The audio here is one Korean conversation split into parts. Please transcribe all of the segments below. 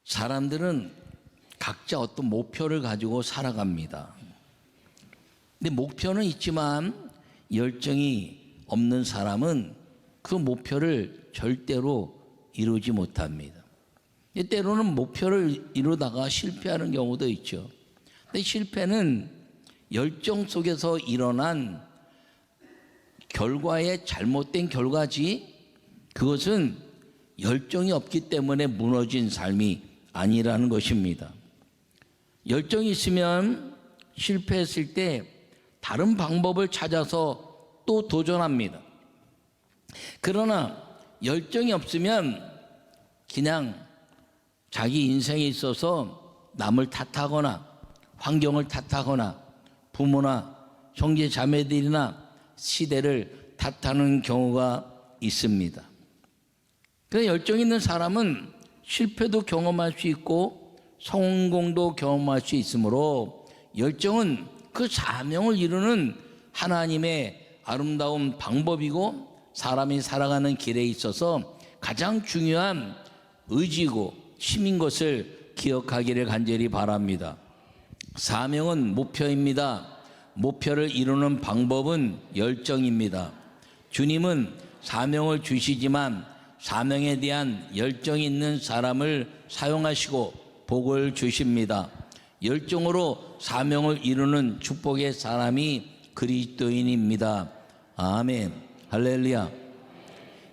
사람들은 각자 어떤 목표를 가지고 살아갑니다. 근데 목표는 있지만 열정이 없는 사람은 그 목표를 절대로 이루지 못합니다. 때로는 목표를 이루다가 실패하는 경우도 있죠. 근데 실패는 열정 속에서 일어난 결과의 잘못된 결과지, 그것은 열정이 없기 때문에 무너진 삶이 아니라는 것입니다. 열정이 있으면 실패했을 때 다른 방법을 찾아서 또 도전합니다. 그러나 열정이 없으면 그냥 자기 인생에 있어서 남을 탓하거나 환경을 탓하거나 부모나 형제 자매들이나 시대를 탓하는 경우가 있습니다. 그래서 열정 있는 사람은 실패도 경험할 수 있고 성공도 경험할 수 있으므로 열정은 그 사명을 이루는 하나님의 아름다운 방법이고 사람이 살아가는 길에 있어서 가장 중요한 의지고 힘인 것을 기억하기를 간절히 바랍니다. 사명은 목표입니다. 목표를 이루는 방법은 열정입니다. 주님은 사명을 주시지만 사명에 대한 열정이 있는 사람을 사용하시고 복을 주십니다. 열정으로 사명을 이루는 축복의 사람이 그리스도인입니다. 아멘. 할렐루야.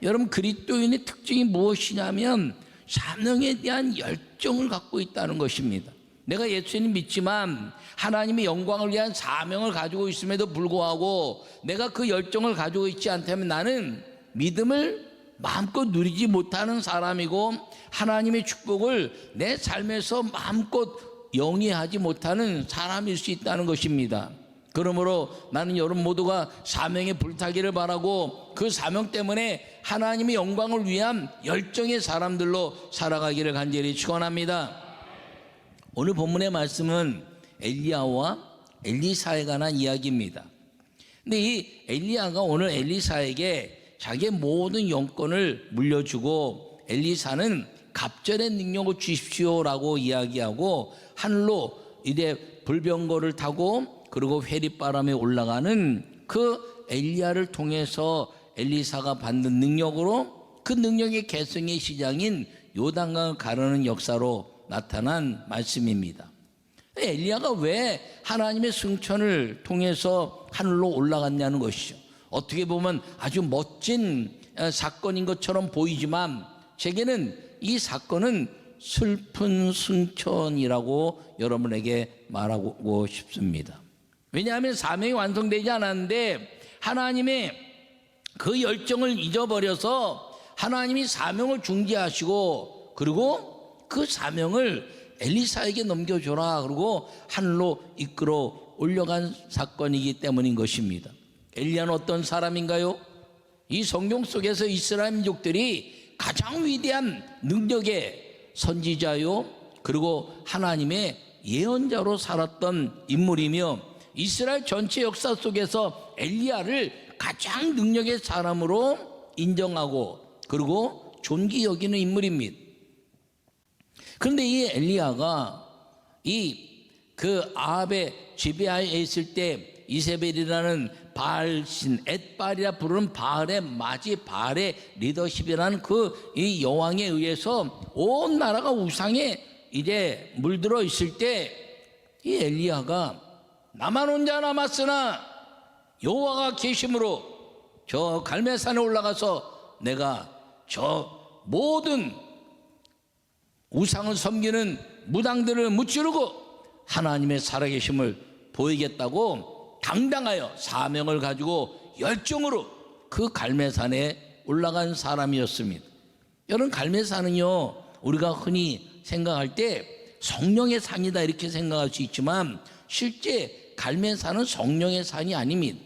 여러분, 그리스도인의 특징이 무엇이냐면 사명에 대한 열정을 갖고 있다는 것입니다. 내가 예수님 믿지만 하나님의 영광을 위한 사명을 가지고 있음에도 불구하고 내가 그 열정을 가지고 있지 않다면 나는 믿음을 마음껏 누리지 못하는 사람이고 하나님의 축복을 내 삶에서 마음껏 영위하지 못하는 사람일 수 있다는 것입니다. 그러므로 나는 여러분 모두가 사명에 불타기를 바라고 그 사명 때문에 하나님의 영광을 위한 열정의 사람들로 살아가기를 간절히 축원합니다. 오늘 본문의 말씀은 엘리야와 엘리사에 관한 이야기입니다. 근데 이 엘리야가 오늘 엘리사에게 자기의 모든 영권을 물려주고 엘리사는 갑절의 능력을 주십시오라고 이야기하고 하늘로 이제 불병거를 타고 그리고 회리바람에 올라가는 그 엘리야를 통해서 엘리사가 받는 능력으로 그 능력의 계승의 시장인 요단강을 가르는 역사로 나타난 말씀입니다. 엘리야가 왜 하나님의 승천을 통해서 하늘로 올라갔냐는 것이죠. 어떻게 보면 아주 멋진 사건인 것처럼 보이지만 제게는 이 사건은 슬픈 승천이라고 여러분에게 말하고 싶습니다. 왜냐하면 사명이 완성되지 않았는데 하나님의 그 열정을 잊어버려서 하나님이 사명을 중지하시고 그리고 그 사명을 엘리사에게 넘겨줘라 그러고 하늘로 이끌어 올려간 사건이기 때문인 것입니다. 엘리야는 어떤 사람인가요? 이 성경 속에서 이스라엘 민족들이 가장 위대한 능력의 선지자요 그리고 하나님의 예언자로 살았던 인물이며 이스라엘 전체 역사 속에서 엘리야를 가장 능력의 사람으로 인정하고 그리고 존귀 여기는 인물입니다. 그런데 이 엘리야가 그 아합의 지배하에 있을 때 이세벨이라는 바알신 엣바알이라 부르는 바알의 마지 바알의 리더십이라는 이 여왕에 의해서 온 나라가 우상에 이제 물들어 있을 때 이 엘리야가 나만 혼자 남았으나 여호와가 계심으로 저 갈멜산에 올라가서 내가 저 모든 우상을 섬기는 무당들을 무찌르고 하나님의 살아계심을 보이겠다고 당당하여 사명을 가지고 열정으로 그 갈멜산에 올라간 사람이었습니다. 여러분, 갈멜산은요 우리가 흔히 생각할 때 성령의 산이다 이렇게 생각할 수 있지만 실제 갈멜산은 성령의 산이 아닙니다.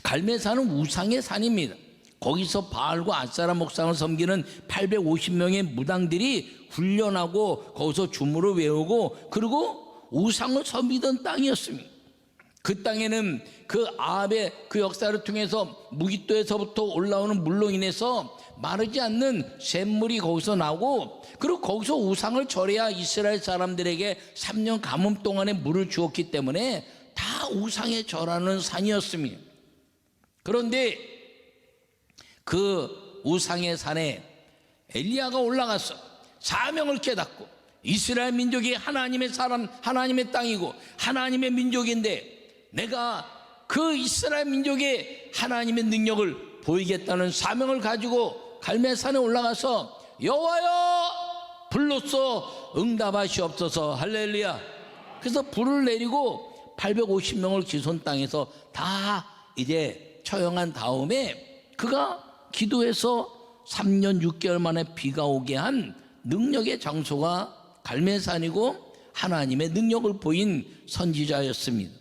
갈멜산은 우상의 산입니다. 거기서 바알과 아세라 목상을 섬기는 850명의 무당들이 훈련하고 거기서 주문을 외우고 그리고 우상을 섬기던 땅이었습니다. 그 땅에는 그 아합의 그 역사를 통해서 무기토에서부터 올라오는 물로 인해서 마르지 않는 샘물이 거기서 나오고, 그리고 거기서 우상을 절해야 이스라엘 사람들에게 3년 가뭄 동안에 물을 주었기 때문에 다 우상에 절하는 산이었습니다. 그런데 그 우상의 산에 엘리야가 올라가서 사명을 깨닫고, 이스라엘 민족이 하나님의 사람, 하나님의 땅이고 하나님의 민족인데 내가 그 이스라엘 민족의 하나님의 능력을 보이겠다는 사명을 가지고 갈멜산에 올라가서 여호와여 불로써 응답하시옵소서. 할렐루야. 그래서 불을 내리고 850명을 기손 땅에서 다 이제 처형한 다음에 그가 기도해서 3년 6개월 만에 비가 오게 한 능력의 장소가 갈멜산이고 하나님의 능력을 보인 선지자였습니다.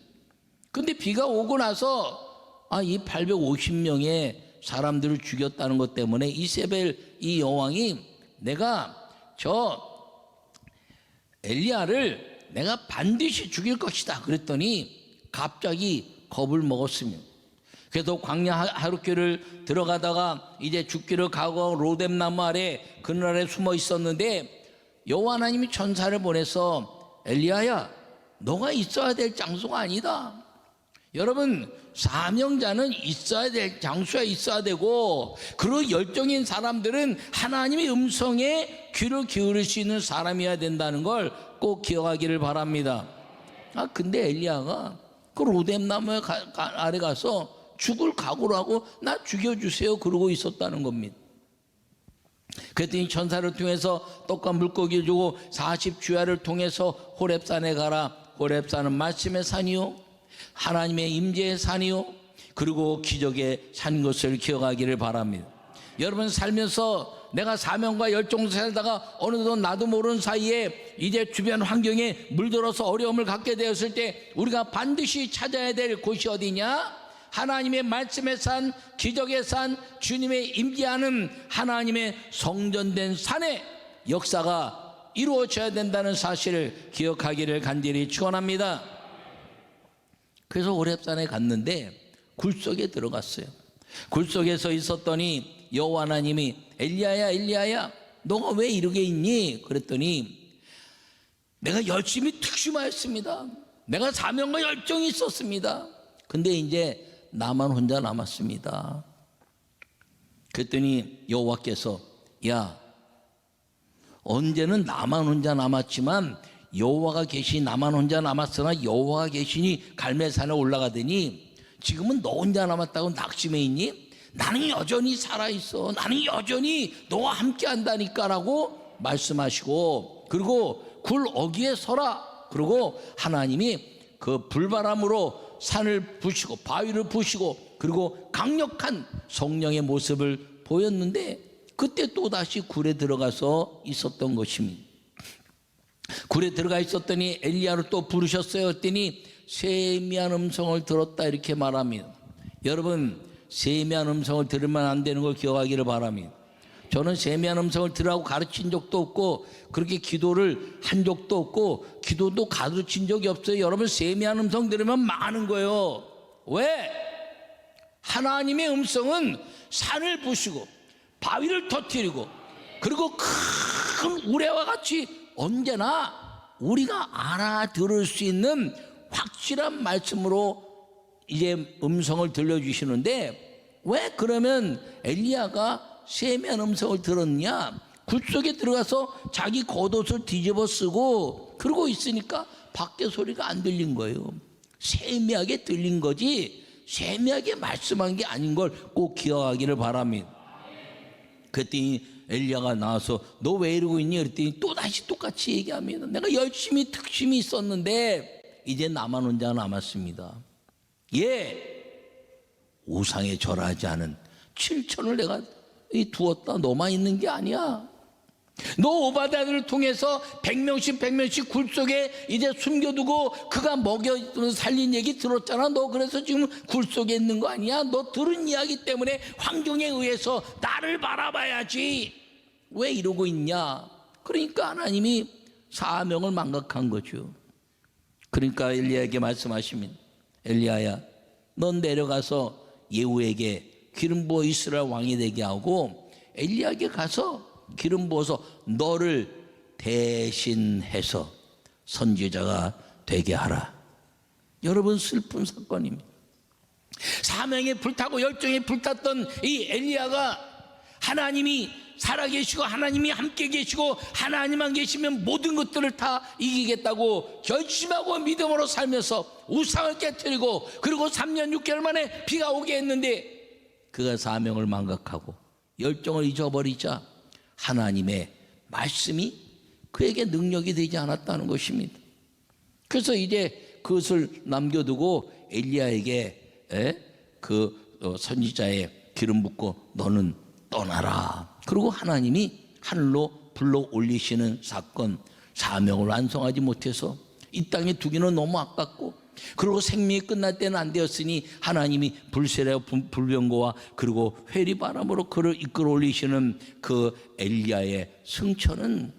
근데 비가 오고 나서 이 850명의 사람들을 죽였다는 것 때문에 이세벨 이 여왕이 내가 저 엘리야를 내가 반드시 죽일 것이다 그랬더니 갑자기 겁을 먹었습니다. 그래서 광야 하룻길을 들어가다가 이제 죽기를 각오하고 로뎀나무 아래 그늘 아래 숨어 있었는데 여호와 하나님이 천사를 보내서 엘리야야 너가 있어야 될 장소가 아니다. 여러분 사명자는 있어야 될 장소에 있어야 되고, 그리고 열정인 사람들은 하나님의 음성에 귀를 기울일 수 있는 사람이어야 된다는 걸 꼭 기억하기를 바랍니다. 근데 엘리야가 그 로뎀나무 아래 가서 죽을 각오를 하고 나 죽여주세요 그러고 있었다는 겁니다. 그랬더니 천사를 통해서 떡과 물고기를 주고 40주야를 통해서 호렙산에 가라. 호렙산은 말씀의 산이요 하나님의 임재의 산이요 그리고 기적의 산인 것을 기억하기를 바랍니다. 여러분 살면서 내가 사명과 열정 살다가 어느덧 나도 모르는 사이에 이제 주변 환경에 물들어서 어려움을 갖게 되었을 때 우리가 반드시 찾아야 될 곳이 어디냐? 하나님의 말씀의 산, 기적의 산, 주님의 임재하는 하나님의 성전된 산의 역사가 이루어져야 된다는 사실을 기억하기를 간절히 축원합니다. 그래서 호렙산에 갔는데 굴 속에 들어갔어요. 굴 속에서 있었더니 여호와 하나님이 엘리야야 엘리야야 너가 왜 이러게 있니? 그랬더니 내가 열심히 특심하였습니다. 내가 사명과 열정이 있었습니다. 근데 이제 나만 혼자 남았습니다. 그랬더니 여호와께서 야 언제는 나만 혼자 남았지만 여호와가 계시니 나만 혼자 남았으나 여호와가 계시니 갈멜산에 올라가더니 지금은 너 혼자 남았다고 낙심해 있니? 나는 여전히 살아있어. 나는 여전히 너와 함께 한다니까 라고 말씀하시고, 그리고 굴 어귀에 서라. 그리고 하나님이 그 불바람으로 산을 부시고 바위를 부시고 그리고 강력한 성령의 모습을 보였는데 그때 또다시 굴에 들어가서 있었던 것입니다. 굴에 들어가 있었더니 엘리야를 또 부르셨어요. 그랬더니 세미한 음성을 들었다 이렇게 말합니다. 여러분 세미한 음성을 들으면 안 되는 걸 기억하기를 바랍니다. 저는 세미한 음성을 들으라고 가르친 적도 없고 그렇게 기도를 한 적도 없고 기도도 가르친 적이 없어요. 여러분 세미한 음성 들으면 망하는 거예요. 왜? 하나님의 음성은 산을 부시고 바위를 터뜨리고 그리고 큰 우레와 같이 언제나 우리가 알아들을 수 있는 확실한 말씀으로 이제 음성을 들려주시는데 왜 그러면 엘리야가 세미한 음성을 들었냐? 굴 속에 들어가서 자기 겉옷을 뒤집어 쓰고 그러고 있으니까 밖에 소리가 안 들린 거예요. 세미하게 들린 거지 세미하게 말씀한 게 아닌 걸 꼭 기억하기를 바랍니다. 그랬더니 엘리야가 나와서 너 왜 이러고 있니? 그랬더니 또다시 똑같이 얘기합니다. 내가 열심히 특심이 있었는데 이제 나만 혼자 남았습니다. 우상에 절하지 않은 7천을 내가 두었다. 너만 있는 게 아니야. 너 오바댜를 통해서 100명씩 굴 속에 이제 숨겨두고 그가 먹여 살린 얘기 들었잖아. 너 그래서 지금 굴 속에 있는 거 아니야? 너 들은 이야기 때문에 환경에 의해서 나를 바라봐야지. 왜 이러고 있냐? 그러니까 하나님이 사명을 망각한 거죠. 그러니까 엘리야에게 말씀하십니다. 엘리야야, 넌 내려가서 예후에게 기름 부어 이스라엘 왕이 되게 하고 엘리야에게 가서 기름 부어서 너를 대신해서 선지자가 되게 하라. 여러분, 슬픈 사건입니다. 사명에 불타고 열정에 불탔던 이 엘리야가 하나님이 살아계시고 하나님이 함께 계시고 하나님만 계시면 모든 것들을 다 이기겠다고 결심하고 믿음으로 살면서 우상을 깨뜨리고 그리고 3년 6개월 만에 비가 오게 했는데 그가 사명을 망각하고 열정을 잊어버리자 하나님의 말씀이 그에게 능력이 되지 않았다는 것입니다. 그래서 이제 그것을 남겨두고 엘리야에게 선지자의 기름 붓고 너는 떠나라. 그리고 하나님이 하늘로 불러 올리시는 사건, 사명을 완성하지 못해서 이 땅에 두기는 너무 아깝고 그리고 생명이 끝날 때는 안 되었으니 하나님이 불세례와 불병거와 그리고 회리바람으로 그를 이끌어 올리시는 그 엘리야의 승천은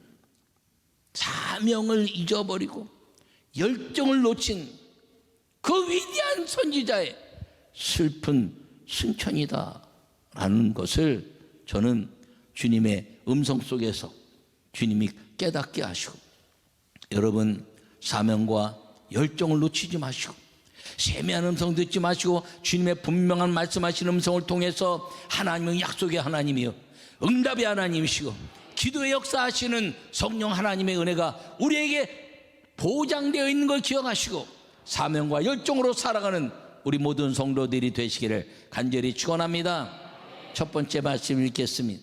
사명을 잊어버리고 열정을 놓친 그 위대한 선지자의 슬픈 승천이다라는 것을 저는 주님의 음성 속에서 주님이 깨닫게 하시고 여러분 사명과 열정을 놓치지 마시고 세미한 음성 듣지 마시고 주님의 분명한 말씀하시는 음성을 통해서 하나님은 약속의 하나님이요 응답의 하나님이시고 기도의 역사하시는 성령 하나님의 은혜가 우리에게 보장되어 있는 걸 기억하시고 사명과 열정으로 살아가는 우리 모든 성도들이 되시기를 간절히 축원합니다. 첫 번째 말씀 읽겠습니다.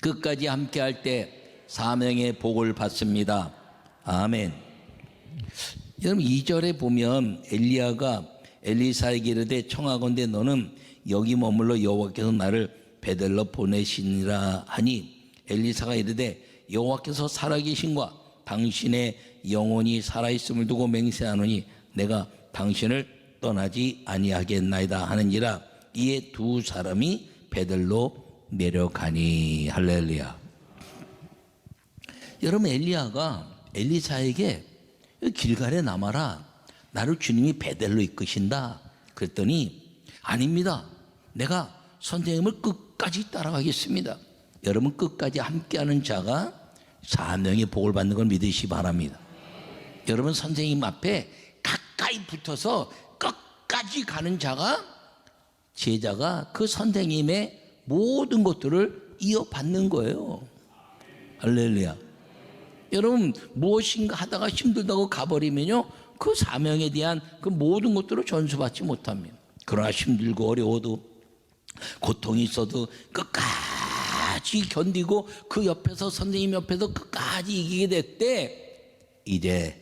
끝까지 함께할 때 사명의 복을 받습니다. 아멘. 여러분 2절에 보면 엘리야가 엘리사에게 이르되 청하건대 너는 여기 머물러 여호와께서 나를 베델로 보내시니라 하니 엘리사가 이르되 여호와께서 살아계신과 당신의 영혼이 살아있음을 두고 맹세하노니 내가 당신을 떠나지 아니하겠나이다 하는지라. 이에 두 사람이 베델로 내려가니. 할렐루야. 여러분 엘리야가 엘리사에게 길갈에 남아라, 나를 주님이 베델로 이끄신다 그랬더니 아닙니다, 내가 선생님을 끝까지 따라가겠습니다. 여러분 끝까지 함께하는 자가 사명의 복을 받는 걸 믿으시기 바랍니다. 여러분 선생님 앞에 가까이 붙어서 끝까지 가는 자가 제자가 그 선생님의 모든 것들을 이어받는 거예요. 할렐루야. 여러분 무엇인가 하다가 힘들다고 가버리면요 그 사명에 대한 그 모든 것들을 전수받지 못합니다. 그러나 힘들고 어려워도 고통이 있어도 끝까지 견디고 그 옆에서 선생님 옆에서 끝까지 이기게 됐대. 이제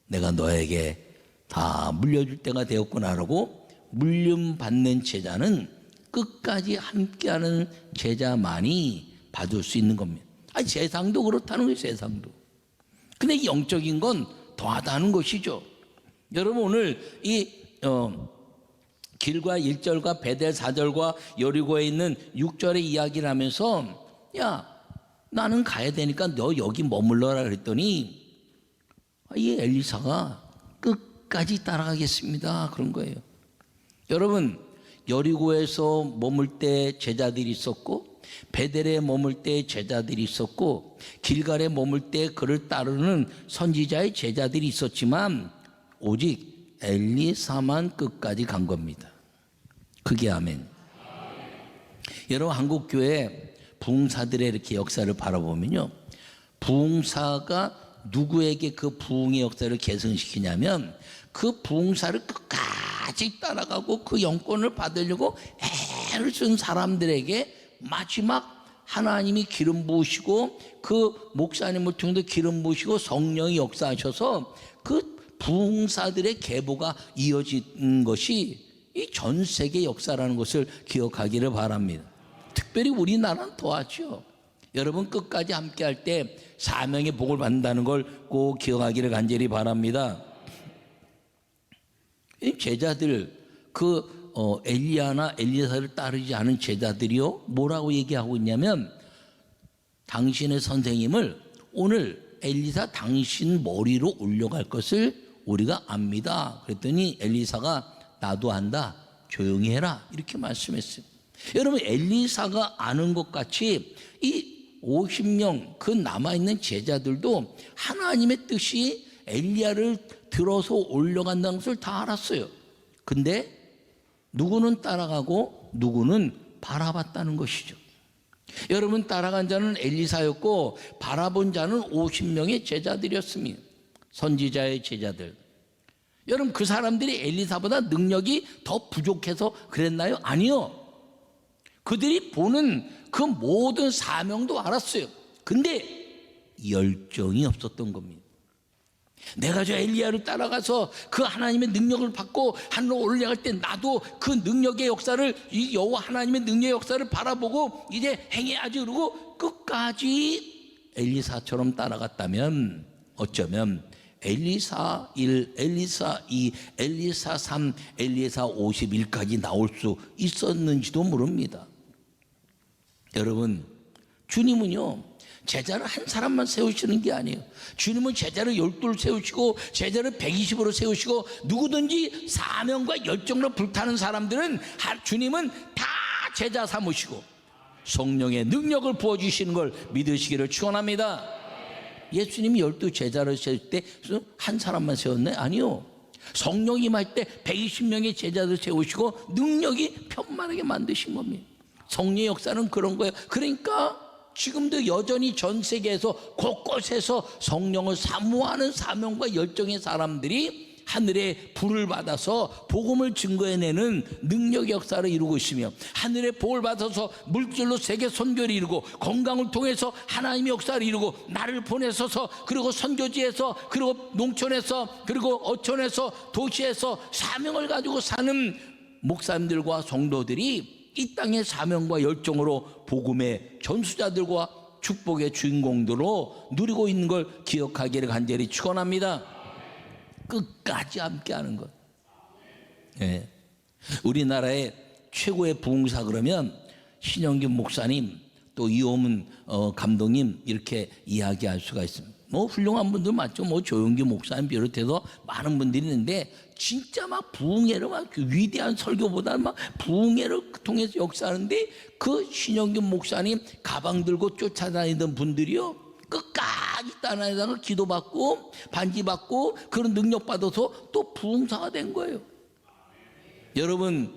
내가 너에게 다 물려줄 때가 되었구나라고 물림받는 제자는 끝까지 함께하는 제자만이 받을 수 있는 겁니다. 아니 세상도 그렇다는 거예요. 세상도. 근데 영적인 건 더하다는 것이죠. 여러분 오늘 이 길과 1절과 베델 4절과 여리고에 있는 6절의 이야기를 하면서 야 나는 가야 되니까 너 여기 머물러라 그랬더니 이 엘리사가 끝까지 따라가겠습니다 그런 거예요. 여러분 여리고에서 머물 때 제자들이 있었고 베델에 머물 때 제자들이 있었고 길갈에 머물 때 그를 따르는 선지자의 제자들이 있었지만 오직 엘리사만 끝까지 간 겁니다. 그게 아멘. 여러분 한국교회 부흥사들의 이렇게 역사를 바라보면요 부흥사가 누구에게 그 부흥의 역사를 계승시키냐면 그 부흥사를 끝까지 따라가고 그 영권을 받으려고 애를 쓴 사람들에게 마지막 하나님이 기름 부으시고 그 목사님을 통해서 기름 부으시고 성령이 역사하셔서 그 부흥사들의 계보가 이어진 것이 이 전 세계 역사라는 것을 기억하기를 바랍니다. 특별히 우리나라는 더하죠. 여러분 끝까지 함께할 때 사명의 복을 받는다는 걸 꼭 기억하기를 간절히 바랍니다. 이 제자들 엘리야나 엘리사를 따르지 않은 제자들이요 뭐라고 얘기하고 있냐면 당신의 선생님을 오늘 엘리사 당신 머리로 올려갈 것을 우리가 압니다. 그랬더니 엘리사가 나도 안다. 조용히 해라. 이렇게 말씀했어요. 여러분, 엘리사가 아는 것 같이 이 50명 그 남아있는 제자들도 하나님의 뜻이 엘리야를 들어서 올려간다는 것을 다 알았어요. 근데 누구는 따라가고 누구는 바라봤다는 것이죠. 여러분, 따라간 자는 엘리사였고 바라본 자는 50명의 제자들이었습니다. 선지자의 제자들. 여러분, 그 사람들이 엘리사보다 능력이 더 부족해서 그랬나요? 아니요. 그들이 보는 그 모든 사명도 알았어요. 근데 열정이 없었던 겁니다. 내가 저 엘리야를 따라가서 그 하나님의 능력을 받고 하늘로 올라갈 때 나도 그 능력의 역사를, 이 여호와 하나님의 능력의 역사를 바라보고 이제 행해야지, 그러고 끝까지 엘리사처럼 따라갔다면 어쩌면 엘리사 1, 엘리사 2, 엘리사 3, 엘리사 51까지 나올 수 있었는지도 모릅니다. 여러분, 주님은요 제자를 한 사람만 세우시는 게 아니에요. 주님은 제자를 12를 세우시고 제자를 120으로 세우시고 누구든지 사명과 열정으로 불타는 사람들은 주님은 다 제자 삼으시고 성령의 능력을 부어주시는 걸 믿으시기를 축원합니다. 예수님이 12 제자를 세울 때 한 사람만 세웠네? 아니요. 성령 임할 때 120명의 제자들 세우시고 능력이 편만하게 만드신 겁니다. 성령의 역사는 그런 거예요. 그러니까 지금도 여전히 전 세계에서 곳곳에서 성령을 사모하는 사명과 열정의 사람들이 하늘의 불을 받아서 복음을 증거해내는 능력 역사를 이루고 있으며, 하늘의 복을 받아서 물질로 세계 선교를 이루고 건강을 통해서 하나님의 역사를 이루고 나를 보내셔서 그리고 선교지에서 그리고 농촌에서 그리고 어촌에서 도시에서 사명을 가지고 사는 목사님들과 성도들이 이 땅의 사명과 열정으로 복음의 전수자들과 축복의 주인공들로 누리고 있는 걸 기억하기를 간절히 축원합니다. 끝까지 함께하는 것. 예. 우리나라의 최고의 부흥사 그러면 신영균 목사님, 또 이호문 감독님 이렇게 이야기할 수가 있습니다. 뭐 훌륭한 분들 맞죠. 뭐 조용기 목사님 비롯해서 많은 분들이 있는데 진짜 막 부흥회를 막 위대한 설교보다 막 부흥회를 통해서 역사하는데 그 신영균 목사님 가방 들고 쫓아다니던 분들이요 끝까지 따라다니다가 기도받고 반지받고 그런 능력 받아서 또 부흥사가 된 거예요. 여러분,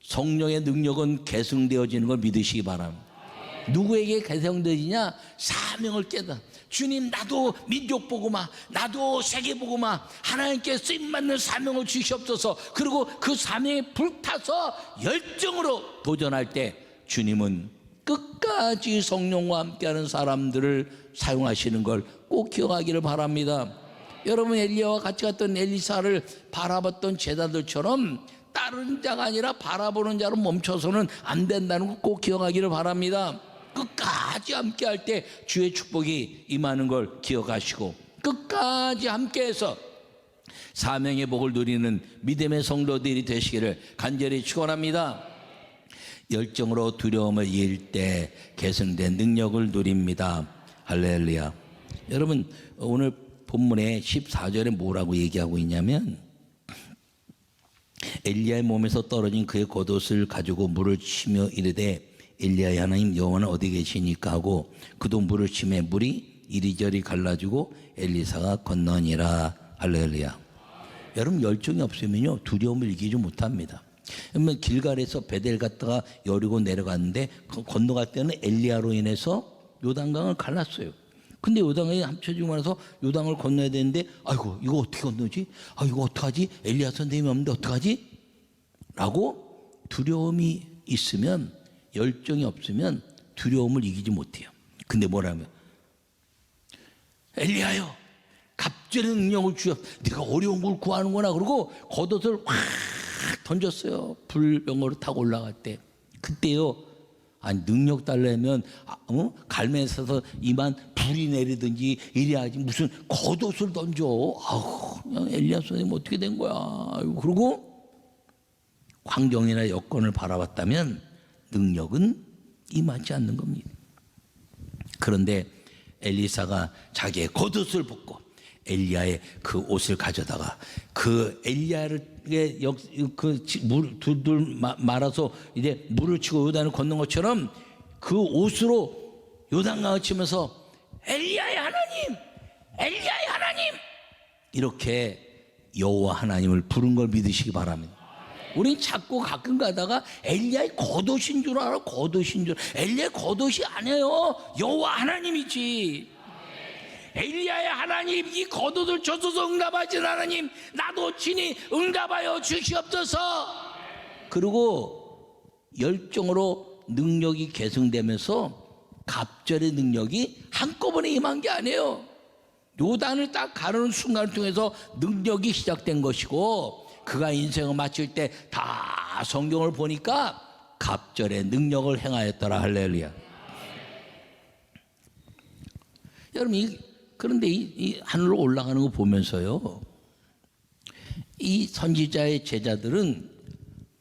성령의 능력은 계승되어지는 걸 믿으시기 바랍니다. 누구에게 계승되지냐? 사명을 깨달아. 주님, 나도 민족 복음화, 나도 세계 복음화, 하나님께 쓰임받는 사명을 주시옵소서. 그리고 그 사명에 불타서 열정으로 도전할 때 주님은 끝까지 성령과 함께하는 사람들을 사용하시는 걸 꼭 기억하기를 바랍니다. 여러분, 엘리야와 같이 갔던 엘리사를 바라봤던 제자들처럼 따르는 자가 아니라 바라보는 자로 멈춰서는 안 된다는 걸 꼭 기억하기를 바랍니다. 끝까지 함께할 때 주의 축복이 임하는 걸 기억하시고 끝까지 함께해서 사명의 복을 누리는 믿음의 성도들이 되시기를 간절히 축원합니다. 열정으로 두려움을 이길 때 계승된 능력을 누립니다. 할렐루야. 여러분, 오늘 본문의 14절에 뭐라고 얘기하고 있냐면, 엘리야의 몸에서 떨어진 그의 겉옷을 가지고 물을 치며 이르되 엘리야의 하나님 여호와는 어디 계시니까 하고 그도 물을 치매 물이 이리저리 갈라지고 엘리사가 건너니라. 할렐루야. 여러분, 열정이 없으면요 두려움을 이기지 못합니다. 그러면 길갈에서 베델 갔다가 여리고 내려갔는데 건너갈 때는 엘리야로 인해서 요단강을 갈랐어요. 근데 요단강이 합쳐지고 나서 요단을 건너야 되는데 아이고 이거 어떻게 건너지? 아 이거 어떡하지? 엘리야 선생님이 없는데 어떡하지? 라고 두려움이 있으면, 열정이 없으면 두려움을 이기지 못해요. 근데 뭐라면 엘리야요 갑절의 능력을 주여, 네가 어려운 걸 구하는구나. 그러고 겉옷을 확 던졌어요. 불병으로 타고 올라갈 때. 그때요, 아니 능력 달래면 갈매에 서서 이만 불이 내리든지 이래야지 무슨 겉옷을 던져. 아우, 그냥 엘리야 선생님 어떻게 된 거야. 그리고 환경이나 여건을 바라봤다면 능력은 임하지 않는 겁니다. 그런데 엘리사가 자기의 겉옷을 벗고 엘리야의 그 옷을 가져다가 그 엘리야의 물 둘둘 말아서 이제 물을 치고 요단을 건넌 것처럼 그 옷으로 요단강을 치면서 엘리야의 하나님, 엘리야의 하나님, 이렇게 여호와 하나님을 부른 걸 믿으시기 바랍니다. 우린 자꾸 가끔 가다가 엘리야의 겉옷인 줄 알아. 겉옷인 줄. 엘리야의 겉옷이 아니에요. 여호와 하나님이지. 엘리야의 하나님, 이 겉옷을 줘서 응답하신 하나님, 나도 친히 응답하여 주시옵소서. 그리고 열정으로 능력이 계승되면서 갑절의 능력이 한꺼번에 임한 게 아니에요. 요단을 딱 가르는 순간을 통해서 능력이 시작된 것이고, 그가 인생을 마칠 때 다 성경을 보니까 갑절의 능력을 행하였더라. 할렐루야. 여러분, 그런데 이 하늘로 올라가는 거 보면서요, 이 선지자의 제자들은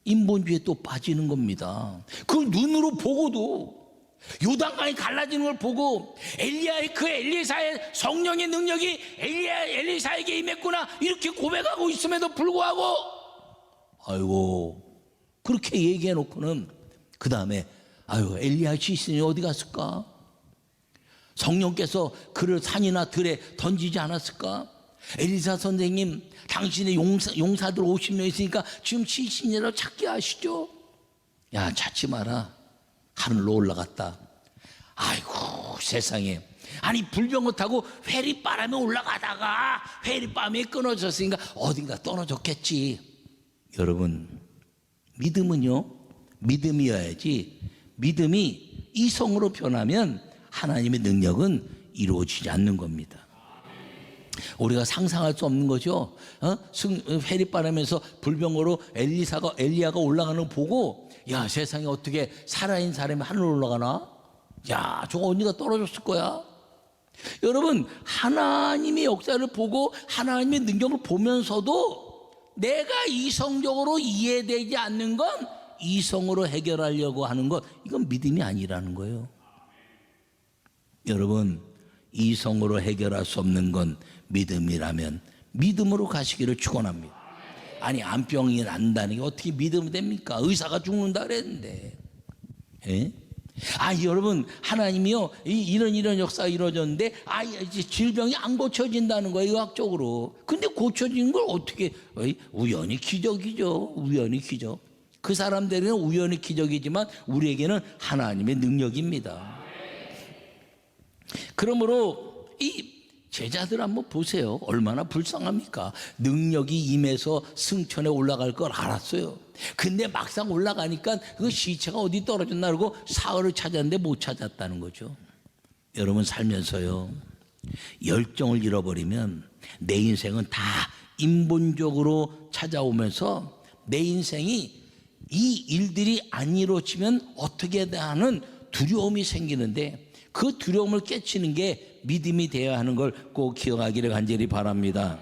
인본주의에 또 빠지는 겁니다. 그걸 눈으로 보고도, 요단강이 갈라지는 걸 보고 엘리야의 그 엘리사의 성령의 능력이 엘리사에게 임했구나, 이렇게 고백하고 있음에도 불구하고 아이고 그렇게 얘기해 놓고는 그 다음에 아이고 엘리야 시신이 어디 갔을까? 성령께서 그를 산이나 들에 던지지 않았을까? 엘리사 선생님, 당신의 용사들 50명 있으니까 지금 시신이라도 찾게 하시죠. 야, 찾지 마라. 하늘로 올라갔다. 아이고 세상에, 아니 불병거 타고 회리바람에 올라가다가 회리바람이 끊어졌으니까 어딘가 떨어졌겠지. 여러분, 믿음은요, 믿음이어야지. 믿음이 이성으로 변하면 하나님의 능력은 이루어지지 않는 겁니다. 우리가 상상할 수 없는 거죠. 회리바람에서 불병거로 엘리야가 올라가는 거 보고, 야, 세상에 어떻게 살아있는 사람이 하늘로 올라가나? 야, 저거 언니가 떨어졌을 거야. 여러분, 하나님의 역사를 보고 하나님의 능력을 보면서도 내가 이성적으로 이해되지 않는 건, 이성으로 해결하려고 하는 것, 이건 믿음이 아니라는 거예요. 여러분, 이성으로 해결할 수 없는 건 믿음이라면 믿음으로 가시기를 축원합니다. 아니, 암병이 난다는 게 어떻게 믿음이 됩니까? 의사가 죽는다 그랬는데. 예? 여러분, 하나님이요, 이런 역사가 이루어졌는데 이제 질병이 안 고쳐진다는 거예요, 의학적으로. 근데 고쳐진 걸 어떻게, 우연히 기적이죠. 우연히 기적. 그 사람들은 우연히 기적이지만 우리에게는 하나님의 능력입니다. 그러므로 이 제자들 한번 보세요. 얼마나 불쌍합니까? 능력이 임해서 승천에 올라갈 걸 알았어요. 근데 막상 올라가니까 그 시체가 어디 떨어졌나 그러고 사흘을 찾았는데 못 찾았다는 거죠. 여러분, 살면서요, 열정을 잃어버리면 내 인생은 다 인본적으로 찾아오면서 내 인생이 이 일들이 안 이루어지면 어떻게 하는 두려움이 생기는데, 그 두려움을 깨치는 게 믿음이 되어야 하는 걸 꼭 기억하기를 간절히 바랍니다.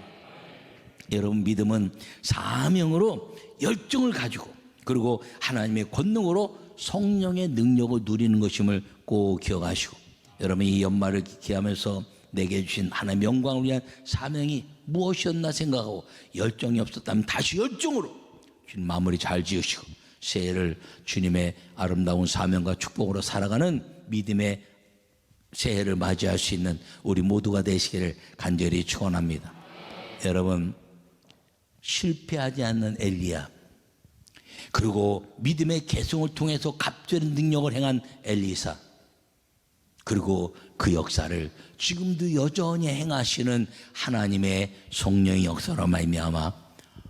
여러분, 믿음은 사명으로 열정을 가지고, 그리고 하나님의 권능으로 성령의 능력을 누리는 것임을 꼭 기억하시고, 여러분, 이 연말을 기하면서 내게 주신 하나님의 영광을 위한 사명이 무엇이었나 생각하고, 열정이 없었다면 다시 열정으로 주님 마무리 잘 지으시고, 새해를 주님의 아름다운 사명과 축복으로 살아가는 믿음의 새해를 맞이할 수 있는 우리 모두가 되시기를 간절히 축원합니다. 여러분, 실패하지 않는 엘리야, 그리고 믿음의 계승을 통해서 갑절의 능력을 행한 엘리사, 그리고 그 역사를 지금도 여전히 행하시는 하나님의 성령의 역사로 말미암아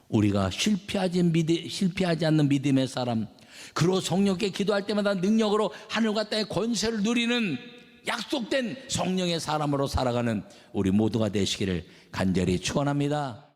우리가 실패하지 않는 믿음의 사람, 그리고 성령께 기도할 때마다 능력으로 하늘과 땅의 권세를 누리는 약속된 성령의 사람으로 살아가는 우리 모두가 되시기를 간절히 축원합니다.